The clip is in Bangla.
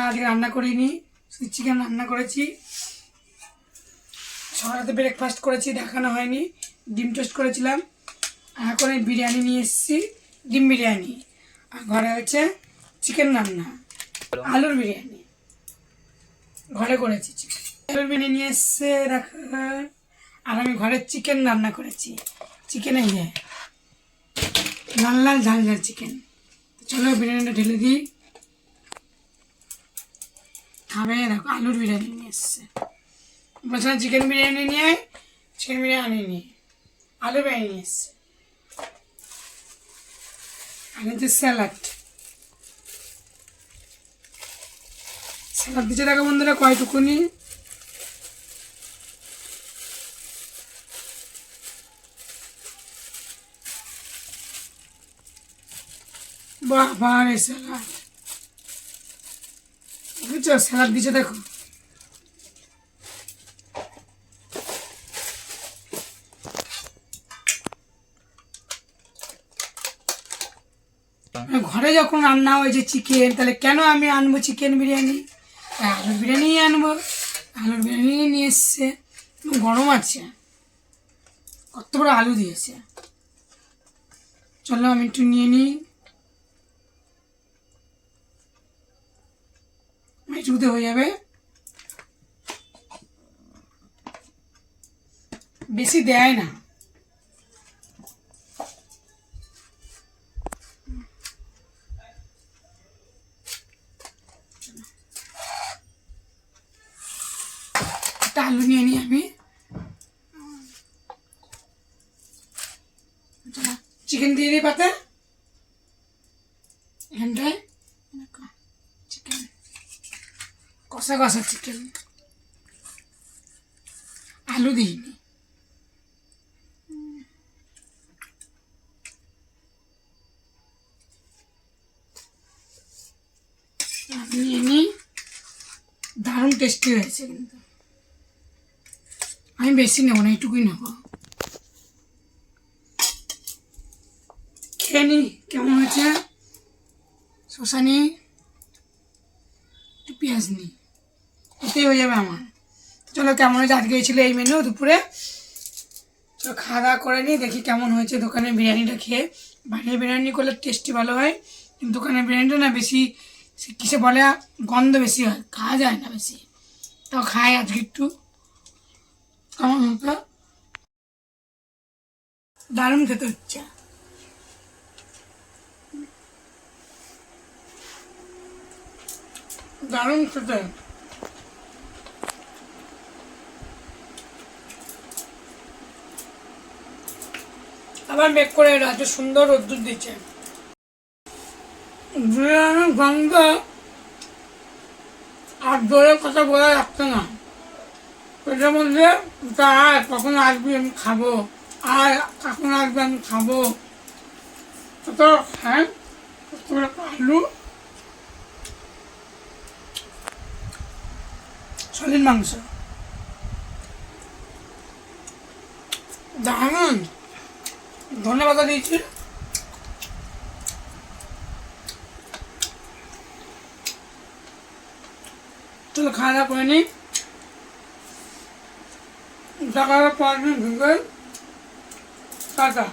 আজকে রান্না করিনি, চিকেন রান্না করেছি। সকালে ব্রেকফাস্ট করেছি, দেখানো হয়নি। ডিম টোস্ট করেছিলাম। এখন এই বিরিয়ানি নিয়ে এসেছি, ডিম বিরিয়ানি। আর ঘরে হচ্ছে চিকেন রান্না, আলুর বিরিয়ানি ঘরে করেছি। আলুর বিরিয়ানি নিয়ে এসছে দেখা। আর আমি ঘরে চিকেন রান্না করেছি। চিকেন এই যে লাল লাল ঝাল ঝাল চিকেন। চলো বিরিয়ানিটা ঢেলে দিই। খাবে দেখো, আলুর বিরিয়ানি নিয়ে এসছে। বলছিলাম চিকেন বিরিয়ানি নিয়ে আয়, চিকেন বিরিয়ানি নিয়ে আলু বিরিয়ানি নিয়ে এসছে। আর হচ্ছে স্যালাড। স্যালাড দিচ্ছে দেখো বন্ধুরা কয়টুকুনি। বাবা রে স্যালাড, বুঝছো? স্যালাড দিচ্ছে দেখো। ঘরে যখন রান্না হয়েছে চিকেন, তাহলে কেন আমি আনবো চিকেন বিরিয়ানি? আলুর বিরিয়ানি আনবো। আলুর বিরিয়ানি নিয়ে এসছে, গরম আছে, কত বড় আলু দিয়েছে। চলো আমি একটু নিয়ে নিই। এইটুকুতে হয়ে যাবে, বেশি দেয় না। একটা আলু নিয়ে নিই আমি। চিকেন দিয়ে দিই পাতে, এখানটায় চিকেন কষা কষা চিকেন, আলু দিইনি। নিয়ে নিই। দারুণ টেস্টি হয়েছে কিন্তু। আমি বেশি নেবো না, এইটুকুই নেবো। খেয়ে নি কেমন হয়েছে। শসা নিই, একটু পেঁয়াজ নিই, এতেই হয়ে যাবে আমার। চলো কেমন হয়েছে আজকে ছিল এই মেনু দুপুরে। চলো খাওয়া দাওয়া করে নিই, দেখি কেমন হয়েছে দোকানের বিরিয়ানিটা খেয়ে। বাইরের বিরিয়ানি করলে টেস্টি ভালো হয়, কিন্তু দোকানের বিরিয়ানিটা না বেশি কিসে বলে গন্ধ বেশি হয়, খাওয়া যায় না বেশি। তাও খাই আজকে একটু। কেমন হতো, দারুণ খেতে হচ্ছে। দারুণ খেতে। আবার মেঘ করে এলো, এত সুন্দর রোদ্দুর দিচ্ছে। বিরিয়ানির গন্ধ আর জোরে কথা বলা যাচ্ছে না। পেটের মধ্যে আর কখন আসবি আমি খাবো, আর কখন আসবে আমি খাবো। কত খাই, আলু সলিড মাংস দারুণ। ধন্যবাদ দিয়েছি। চলো খাওয়া দাওয়া করে নিই। সকালে পড়াশোনা ঢুকে টাটা।